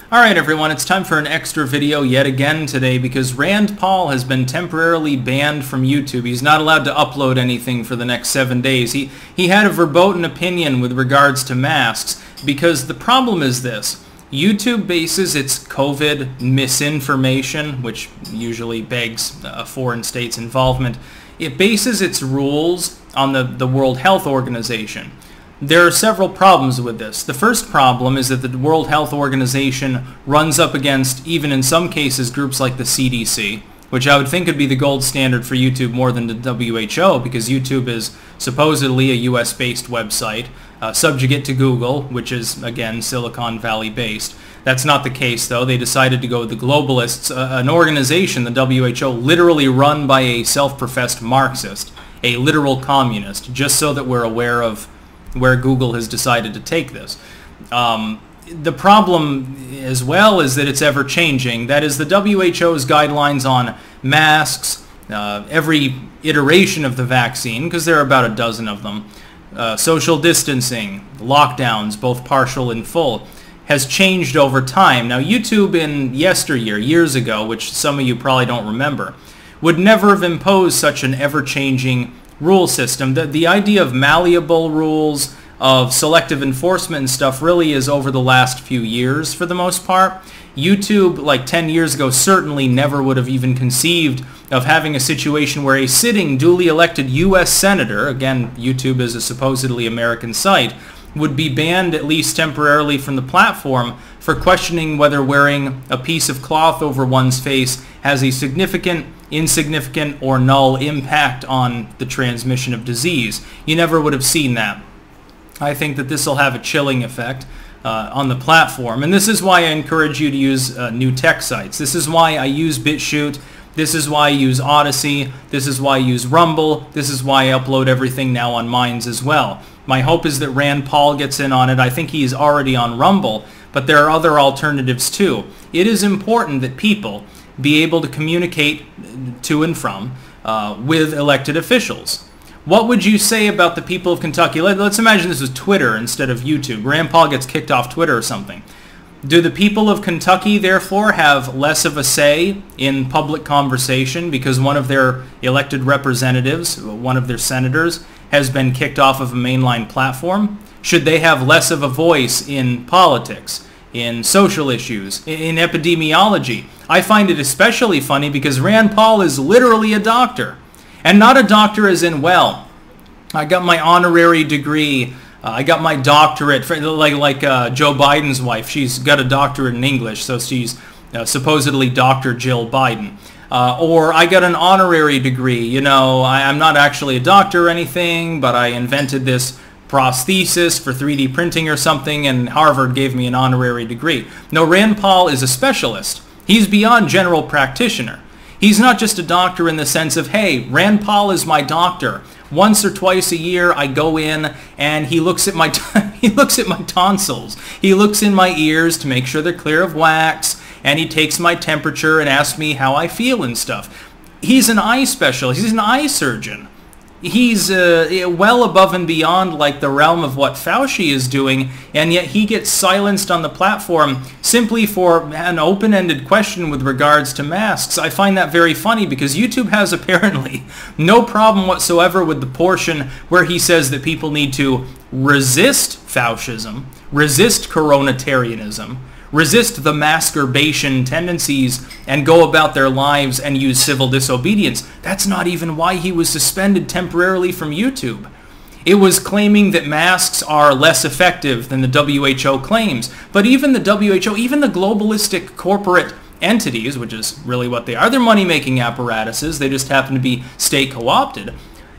Alright everyone, it's time for an extra video yet again today because Rand Paul has been temporarily banned from YouTube. He's not allowed to upload anything for the next 7 days. He had a verboten opinion with regards to masks because the problem is this. YouTube bases its COVID misinformation, which usually begs a foreign state's involvement. It bases its rules on the World Health Organization. There are several problems with this. The first problem is that the World Health Organization runs up against, even in some cases, groups like the CDC, which I would think would be the gold standard for YouTube more than the WHO, because YouTube is supposedly a US-based website, subjugate to Google, which is, again, Silicon Valley-based. That's not the case, though. They decided to go with the globalists, an organization, the WHO, literally run by a self-professed Marxist, a literal communist, just so that we're aware of where Google has decided to take this. The problem as well is that it's ever changing. That is, the WHO's guidelines on masks, every iteration of the vaccine, because there are about a dozen of them, social distancing, lockdowns, both partial and full, has changed over time. Now, YouTube in yesteryear, years ago, which some of you probably don't remember, would never have imposed such an ever-changing rule system. The idea of malleable rules, of selective enforcement and stuff really is over the last few years for the most part. YouTube, like 10 years ago, certainly never would have even conceived of having a situation where a sitting, duly elected U.S. senator, again, YouTube is a supposedly American site, would be banned at least temporarily from the platform for questioning whether wearing a piece of cloth over one's face has a significant, insignificant, or null impact on the transmission of disease. You never would have seen that. I think that this will have a chilling effect on the platform, and this is why I encourage you to use new tech sites. This is why I use BitChute. This is why I use Odyssey. This is why I use Rumble. This is why I upload everything now on Minds as well. My hope is that Rand Paul gets in on it. I think he's already on Rumble, but there are other alternatives too. It is important that people be able to communicate to and from with elected officials. What would you say about the people of Kentucky? Let's imagine this was Twitter instead of YouTube. Rand Paul gets kicked off Twitter or something. Do the people of Kentucky, therefore, have less of a say in public conversation because one of their elected representatives, one of their senators, has been kicked off of a mainline platform? Should they have less of a voice in politics, in social issues, in epidemiology? I find it especially funny because Rand Paul is literally a doctor. And not a doctor as in, well, I got my honorary degree, I got my doctorate, like Joe Biden's wife. She's got a doctorate in English, so she's supposedly Dr. Jill Biden. Or I got an honorary degree. You know, I'm not actually a doctor or anything, but I invented this prosthesis for 3D printing or something, and Harvard gave me an honorary degree. No, Rand Paul is a specialist. He's beyond general practitioner. He's not just a doctor in the sense of, hey, Rand Paul is my doctor. Once or twice a year, I go in and he looks at my tonsils. He looks in my ears to make sure they're clear of wax, and he takes my temperature and asks me how I feel and stuff. He's an eye specialist. He's an eye surgeon. He's well above and beyond like the realm of what Fauci is doing, and yet he gets silenced on the platform simply for an open-ended question with regards to masks. I find that very funny because YouTube has apparently no problem whatsoever with the portion where he says that people need to resist Faucism, resist coronatarianism, resist the masturbation tendencies, and go about their lives and use civil disobedience. That's not even why he was suspended temporarily from YouTube. It was claiming that masks are less effective than the WHO claims. But even the WHO, even the globalistic corporate entities, which is really what they are, they're money-making apparatuses, they just happen to be state co-opted.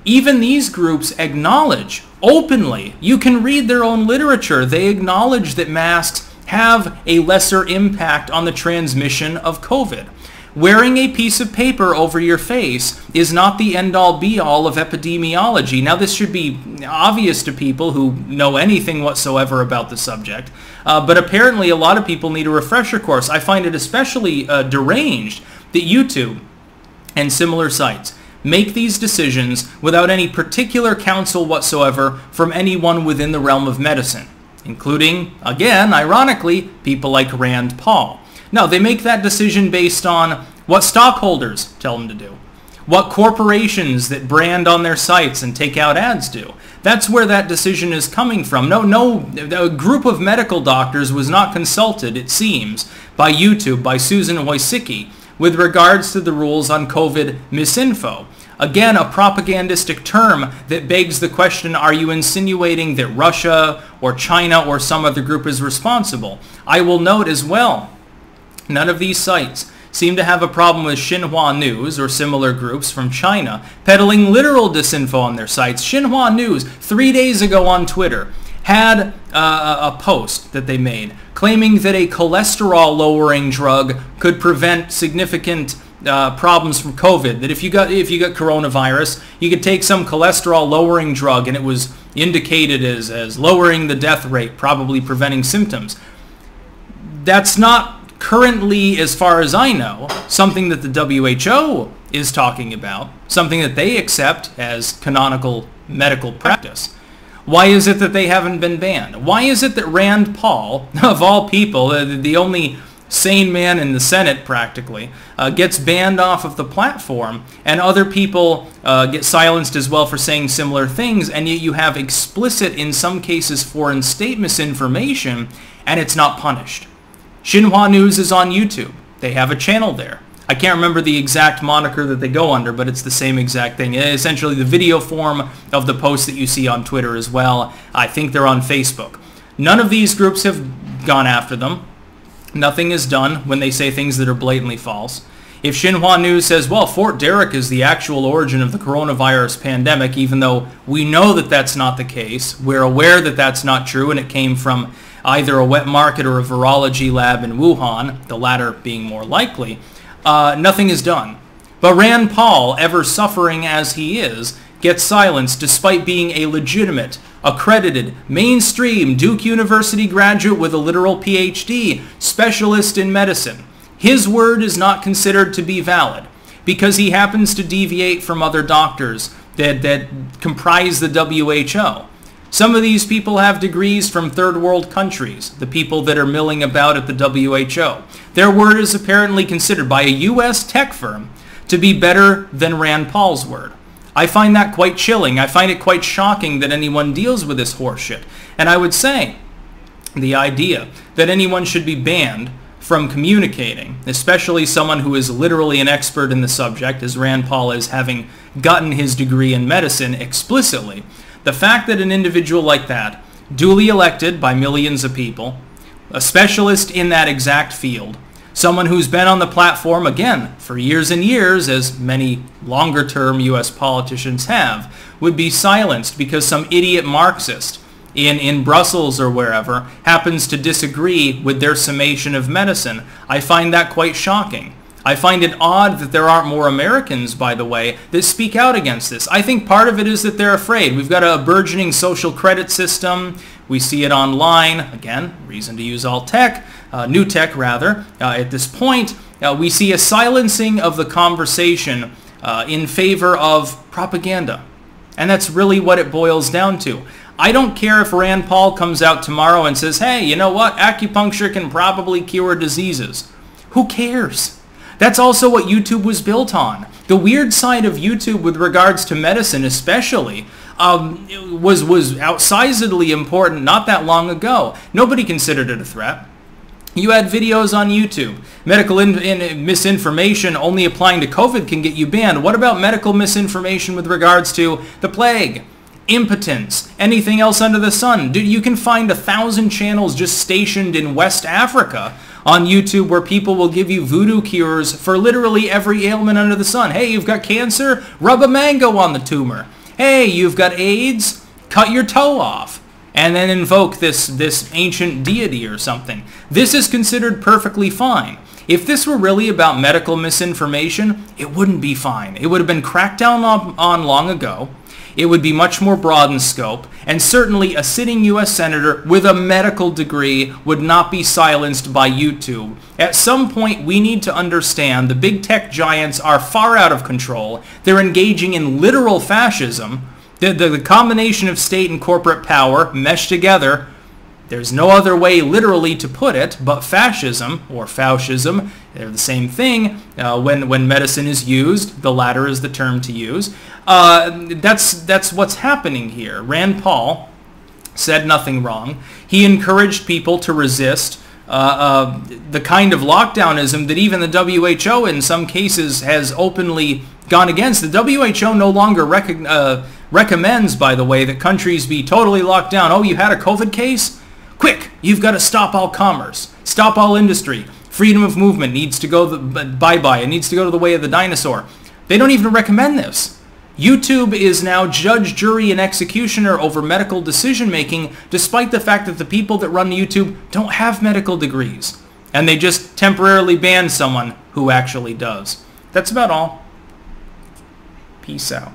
Even these groups acknowledge openly, you can read their own literature, they acknowledge that masks have a lesser impact on the transmission of COVID. Wearing a piece of paper over your face is not the end-all be-all of epidemiology. Now, this should be obvious to people who know anything whatsoever about the subject, but apparently a lot of people need a refresher course. I find it especially deranged that YouTube and similar sites make these decisions without any particular counsel whatsoever from anyone within the realm of medicine. including, again, ironically, people like Rand Paul. Now, they make that decision based on what stockholders tell them to do, what corporations that brand on their sites and take out ads do. That's where that decision is coming from. A group of medical doctors was not consulted, it seems, by YouTube, by Susan Wojcicki, with regards to the rules on COVID misinfo. Again, a propagandistic term that begs the question, are you insinuating that Russia or China or some other group is responsible? I will note as well, none of these sites seem to have a problem with Xinhua News or similar groups from China peddling literal disinfo on their sites. Xinhua News, 3 days ago on Twitter, had a post that they made claiming that a cholesterol-lowering drug could prevent significant problems from COVID. That if you got coronavirus, you could take some cholesterol-lowering drug, and it was indicated as lowering the death rate, probably preventing symptoms. That's not currently, as far as I know, something that the WHO is talking about, something that they accept as canonical medical practice. Why is it that they haven't been banned? Why is it that Rand Paul, of all people, the only sane man in the Senate practically, gets banned off of the platform, and other people get silenced as well for saying similar things, and yet you have explicit, in some cases, foreign state misinformation, and it's not punished? Xinhua News is on YouTube. They have a channel there. I can't remember the exact moniker that they go under, but it's the same exact thing. Essentially the video form of the posts that you see on Twitter as well. I think they're on Facebook. None of these groups have gone after them. Nothing is done when they say things that are blatantly false. If Xinhua News says, well, Fort Derrick is the actual origin of the coronavirus pandemic, even though we know that that's not the case, we're aware that that's not true, and it came from either a wet market or a virology lab in Wuhan, the latter being more likely, nothing is done. But Rand Paul, ever suffering as he is, gets silenced despite being a legitimate, accredited, mainstream Duke University graduate with a literal PhD, specialist in medicine. His word is not considered to be valid because he happens to deviate from other doctors that comprise the WHO. Some of these people have degrees from third world countries, the people that are milling about at the WHO. Their word is apparently considered by a U.S. tech firm to be better than Rand Paul's word. I find that quite chilling. I find it quite shocking that anyone deals with this horseshit. And I would say the idea that anyone should be banned from communicating, especially someone who is literally an expert in the subject, as Rand Paul is, having gotten his degree in medicine explicitly, the fact that an individual like that, duly elected by millions of people, a specialist in that exact field, someone who's been on the platform, again, for years and years, as many longer-term U.S. politicians have, would be silenced because some idiot Marxist in Brussels or wherever happens to disagree with their summation of medicine. I find that quite shocking. I find it odd that there aren't more Americans, by the way, that speak out against this. I think part of it is that they're afraid. We've got a burgeoning social credit system. We see it online. Again, reason to use alt tech, new tech rather. At this point, we see a silencing of the conversation in favor of propaganda. And that's really what it boils down to. I don't care if Rand Paul comes out tomorrow and says, hey, you know what? Acupuncture can probably cure diseases. Who cares? That's also what YouTube was built on. The weird side of YouTube with regards to medicine especially was outsizedly important not that long ago. Nobody considered it a threat. You had videos on YouTube. Medical misinformation only applying to COVID can get you banned. What about medical misinformation with regards to the plague, impotence, anything else under the sun? Dude, you can find 1,000 channels just stationed in West Africa on YouTube where people will give you voodoo cures for literally every ailment under the sun. Hey, you've got cancer? Rub a mango on the tumor. Hey, you've got AIDS? Cut your toe off. And then invoke this ancient deity or something. This is considered perfectly fine. If this were really about medical misinformation, it wouldn't be fine. It would have been cracked down on long ago. It would be much more broad in scope, and certainly a sitting U.S. Senator with a medical degree would not be silenced by YouTube. At some point, we need to understand the big tech giants are far out of control. They're engaging in literal fascism. The combination of state and corporate power meshed together There's no other way literally to put it, but fascism, or Faucism, they're the same thing. When medicine is used, the latter is the term to use. That's what's happening here. Rand Paul said nothing wrong. He encouraged people to resist the kind of lockdownism that even the WHO in some cases has openly gone against. The WHO no longer recommends, by the way, that countries be totally locked down. Oh, you had a COVID case? Quick, you've got to stop all commerce, stop all industry. Freedom of movement needs to go bye-bye. It needs to go to the way of the dinosaur. They don't even recommend this. YouTube is now judge, jury, and executioner over medical decision-making, despite the fact that the people that run YouTube don't have medical degrees. And they just temporarily ban someone who actually does. That's about all. Peace out.